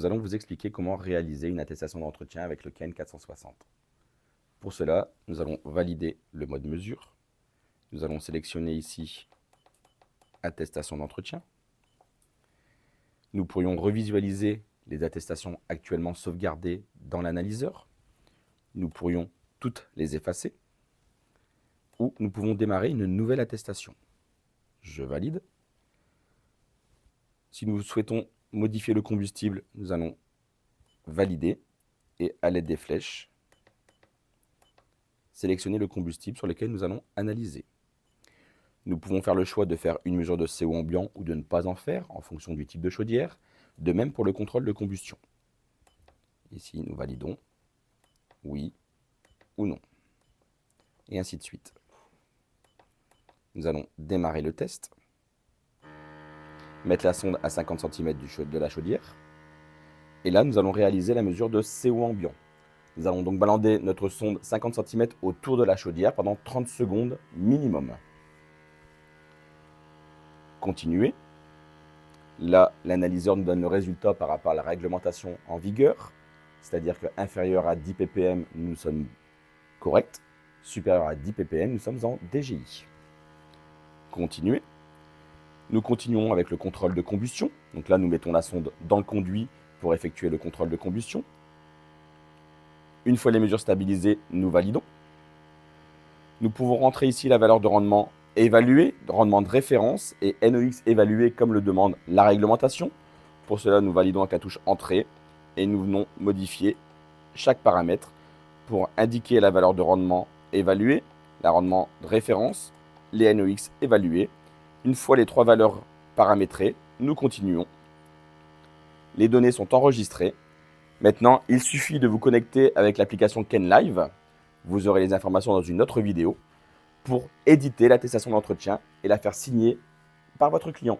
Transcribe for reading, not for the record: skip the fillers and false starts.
nous allons vous expliquer comment réaliser une attestation d'entretien avec le Ken 460. Pour cela, nous allons valider le mode mesure. Nous allons sélectionner ici attestation d'entretien. Nous pourrions revisualiser les attestations actuellement sauvegardées dans l'analyseur. Nous pourrions toutes les effacer. Ou nous pouvons démarrer une nouvelle attestation. Je valide. Si nous souhaitons modifier le combustible, nous allons valider et à l'aide des flèches, sélectionner le combustible sur lequel nous allons analyser. Nous pouvons faire le choix de faire une mesure de CO ambiant ou de ne pas en faire en fonction du type de chaudière, de même pour le contrôle de combustion. Ici, nous validons oui ou non, et ainsi de suite. Nous allons démarrer le test, mettre la sonde à 50 cm de la chaudière, et là, nous allons réaliser la mesure de CO ambiant. Nous allons donc balander notre sonde 50 cm autour de la chaudière pendant 30 secondes minimum. Continuer. Là, l'analyseur nous donne le résultat par rapport à la réglementation en vigueur, c'est-à-dire qu'inférieur à 10 ppm, nous sommes corrects, supérieur à 10 ppm, nous sommes en DGI. Continuer. Nous continuons avec le contrôle de combustion. Donc là, nous mettons la sonde dans le conduit pour effectuer le contrôle de combustion. Une fois les mesures stabilisées, nous validons. Nous pouvons rentrer ici la valeur de rendement évaluée, rendement de référence et NOx évalué comme le demande la réglementation. Pour cela, nous validons avec la touche Entrée et nous venons modifier chaque paramètre pour indiquer la valeur de rendement évaluée, la rendement de référence, les NOx évalués. Une fois les trois valeurs paramétrées, nous continuons. Les données sont enregistrées. Maintenant, il suffit de vous connecter avec l'application Ken Live. Vous aurez les informations dans une autre vidéo pour éditer l'attestation d'entretien et la faire signer par votre client.